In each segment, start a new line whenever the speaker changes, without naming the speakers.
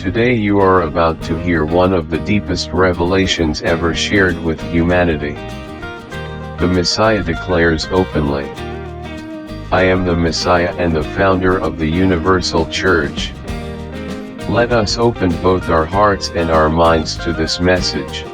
Today you are about to hear one of the deepest revelations ever shared with humanity. The Messiah declares openly, "I am the Messiah and the founder of the universal church." Let us open both our hearts and our minds to this message.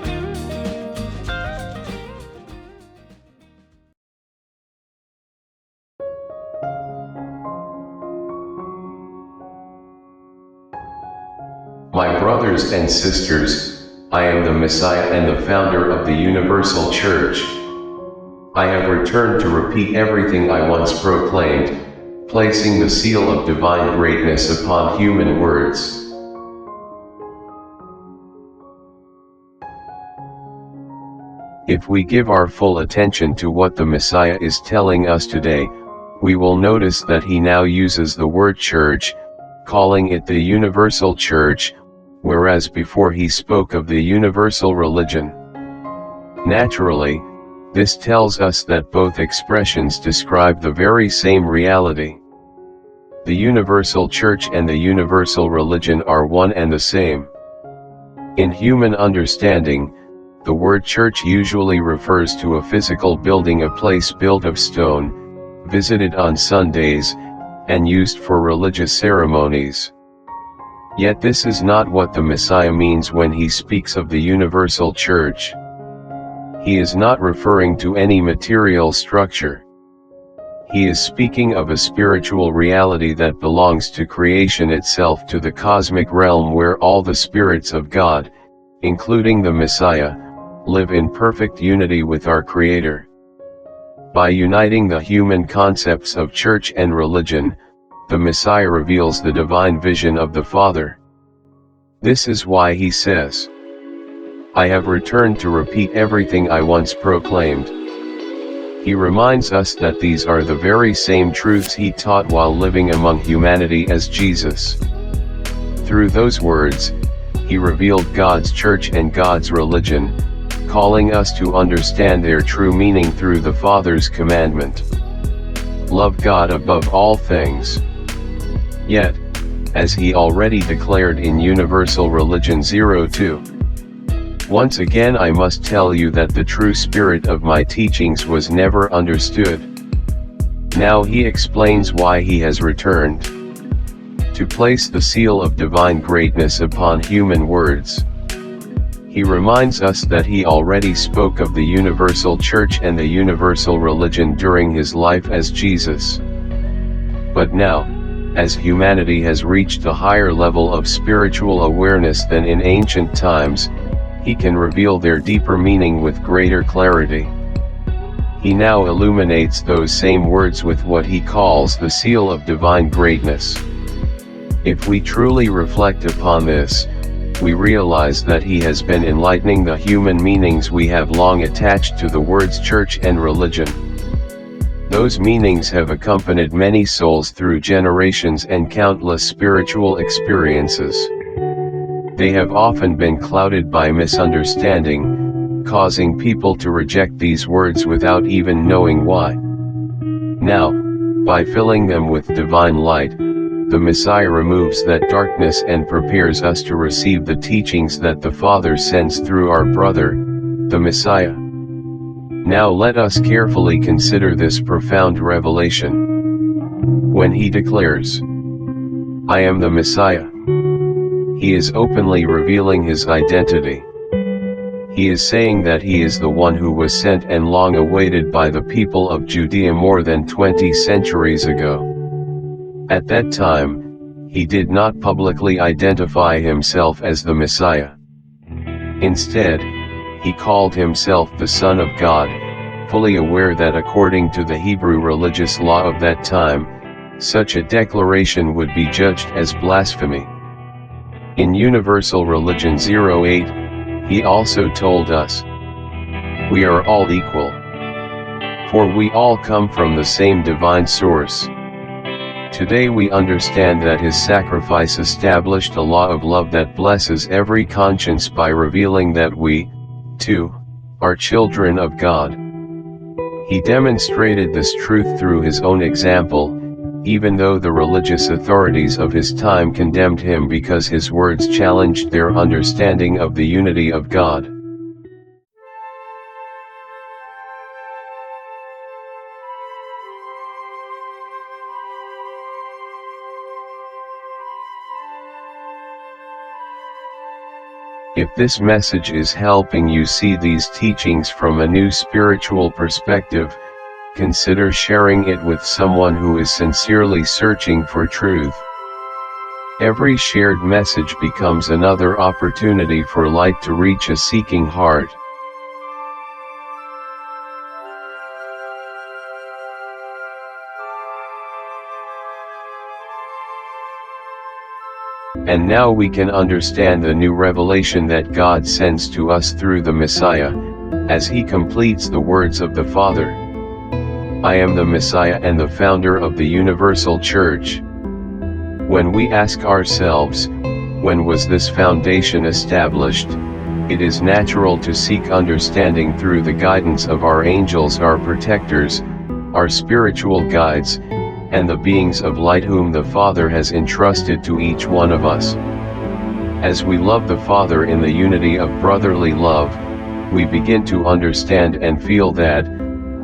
My brothers and sisters, I am the Messiah and the founder of the universal church. I have returned to repeat everything I once proclaimed, placing the seal of divine greatness upon human words. If we give our full attention to what the Messiah is telling us today, we will notice that he now uses the word church, calling it the universal church, whereas before he spoke of the universal religion. Naturally, this tells us that both expressions describe the very same reality. The universal church and the universal religion are one and the same. In human understanding, the word church usually refers to a physical building, a place built of stone, visited on Sundays, and used for religious ceremonies. Yet this is not what the Messiah means when he speaks of the universal church. He is not referring to any material structure. He is speaking of a spiritual reality that belongs to creation itself, to the cosmic realm where all the spirits of God, including the Messiah, live in perfect unity with our Creator. By uniting the human concepts of church and religion, the Messiah reveals the divine vision of the Father. This is why he says, "I have returned to repeat everything I once proclaimed." He reminds us that these are the very same truths he taught while living among humanity as Jesus. Through those words, he revealed God's church and God's religion, calling us to understand their true meaning through the Father's commandment. Love God above all things. Yet, as he already declared in Universal Religion 02, "Once again I must tell you that the true spirit of my teachings was never understood." Now he explains why he has returned. To place the seal of divine greatness upon human words. He reminds us that he already spoke of the universal church and the universal religion during his life as Jesus. But now, as humanity has reached a higher level of spiritual awareness than in ancient times, he can reveal their deeper meaning with greater clarity. He now illuminates those same words with what he calls the seal of divine greatness. If we truly reflect upon this, we realize that he has been enlightening the human meanings we have long attached to the words church and religion. Those meanings have accompanied many souls through generations and countless spiritual experiences. They have often been clouded by misunderstanding, causing people to reject these words without even knowing why. Now, by filling them with divine light, the Messiah removes that darkness and prepares us to receive the teachings that the Father sends through our brother, the Messiah. Now let us carefully consider this profound revelation. When he declares, "I am the Messiah," he is openly revealing his identity. He is saying that he is the one who was sent and long awaited by the people of Judea more than 20 centuries ago. At that time, he did not publicly identify himself as the Messiah. Instead, he called himself the Son of God, fully aware that according to the Hebrew religious law of that time, such a declaration would be judged as blasphemy. In Universal Religion 08, he also told us, "We are all equal, for we all come from the same divine source." Today we understand that his sacrifice established a law of love that blesses every conscience by revealing that we, too, are children of God. He demonstrated this truth through his own example, even though the religious authorities of his time condemned him because his words challenged their understanding of the unity of God. If this message is helping you see these teachings from a new spiritual perspective, consider sharing it with someone who is sincerely searching for truth. Every shared message becomes another opportunity for light to reach a seeking heart. And now we can understand the new revelation that God sends to us through the Messiah, as he completes the words of the Father. I am the Messiah and the founder of the universal church. When we ask ourselves, when was this foundation established, it is natural to seek understanding through the guidance of our angels, our protectors, our spiritual guides, and the beings of light whom the Father has entrusted to each one of us. As we love the Father in the unity of brotherly love, we begin to understand and feel that,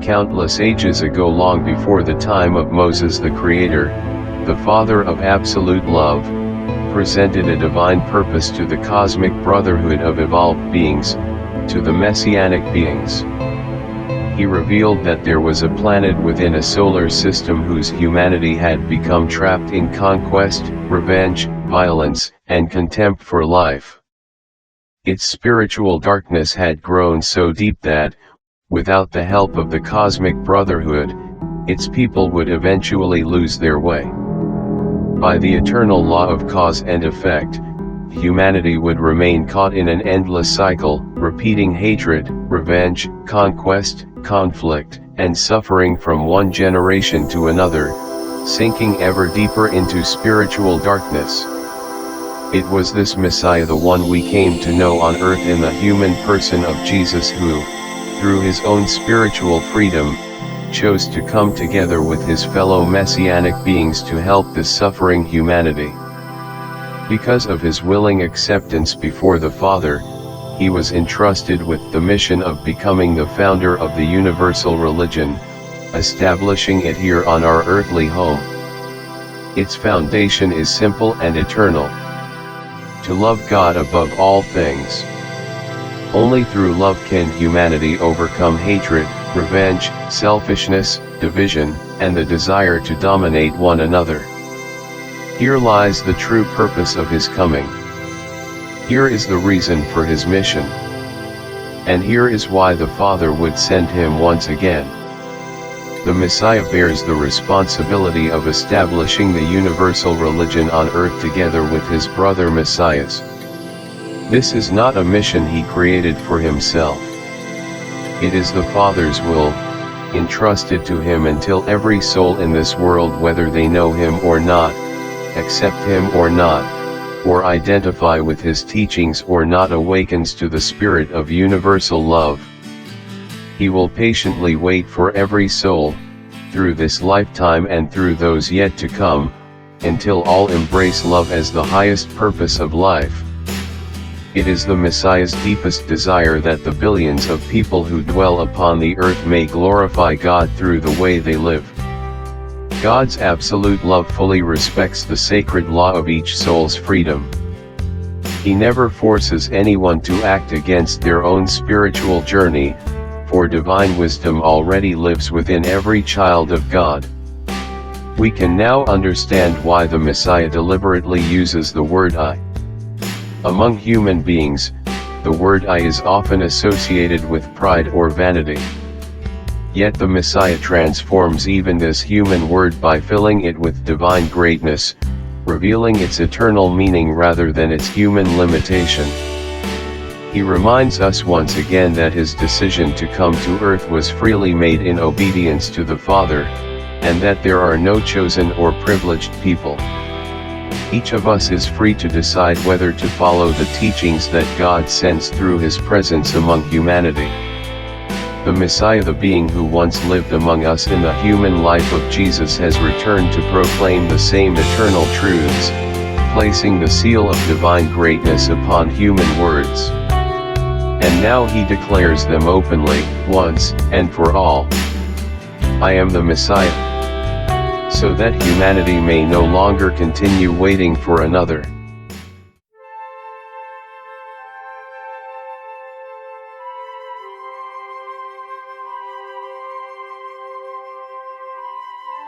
countless ages ago, long before the time of Moses the Creator, the Father of absolute love, presented a divine purpose to the cosmic brotherhood of evolved beings, to the messianic beings. He revealed that there was a planet within a solar system whose humanity had become trapped in conquest, revenge, violence, and contempt for life. Its spiritual darkness had grown so deep that, without the help of the cosmic brotherhood, its people would eventually lose their way. By the eternal law of cause and effect, humanity would remain caught in an endless cycle, repeating hatred, revenge, conquest, conflict, and suffering from one generation to another, sinking ever deeper into spiritual darkness. It was this Messiah, the one we came to know on earth in the human person of Jesus, who, through his own spiritual freedom, chose to come together with his fellow messianic beings to help this suffering humanity. Because of his willing acceptance before the Father, he was entrusted with the mission of becoming the founder of the universal religion, establishing it here on our earthly home. Its foundation is simple and eternal: to love God above all things. Only through love can humanity overcome hatred, revenge, selfishness, division, and the desire to dominate one another. Here lies the true purpose of his coming. Here is the reason for his mission. And here is why the Father would send him once again. The Messiah bears the responsibility of establishing the universal religion on earth together with his brother Messiahs. This is not a mission he created for himself. It is the Father's will, entrusted to him until every soul in this world, whether they know him or not, accept him or not, or identify with his teachings or not, awakens to the spirit of universal love. He will patiently wait for every soul, through this lifetime and through those yet to come, until all embrace love as the highest purpose of life. It is the Messiah's deepest desire that the billions of people who dwell upon the earth may glorify God through the way they live. God's absolute love fully respects the sacred law of each soul's freedom. He never forces anyone to act against their own spiritual journey, for divine wisdom already lives within every child of God. We can now understand why the Messiah deliberately uses the word I. Among human beings, the word I is often associated with pride or vanity. Yet the Messiah transforms even this human word by filling it with divine greatness, revealing its eternal meaning rather than its human limitation. He reminds us once again that his decision to come to earth was freely made in obedience to the Father, and that there are no chosen or privileged people. Each of us is free to decide whether to follow the teachings that God sends through his presence among humanity. The Messiah, the being who once lived among us in the human life of Jesus, has returned to proclaim the same eternal truths, placing the seal of divine greatness upon human words. And now he declares them openly, once and for all. I am the Messiah. So that humanity may no longer continue waiting for another.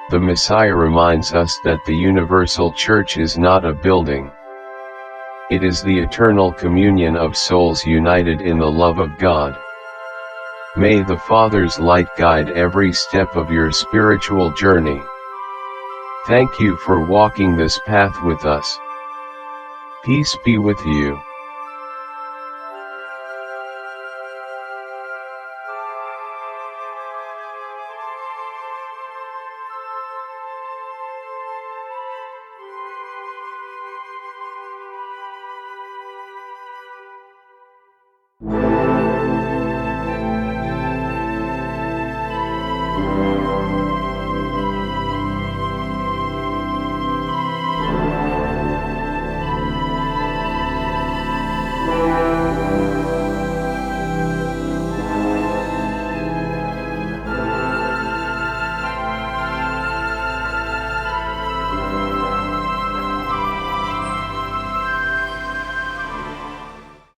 The Messiah reminds us that the universal church is not a building. It is the eternal communion of souls united in the love of God. May the Father's light guide every step of your spiritual journey. Thank you for walking this path with us. Peace be with you.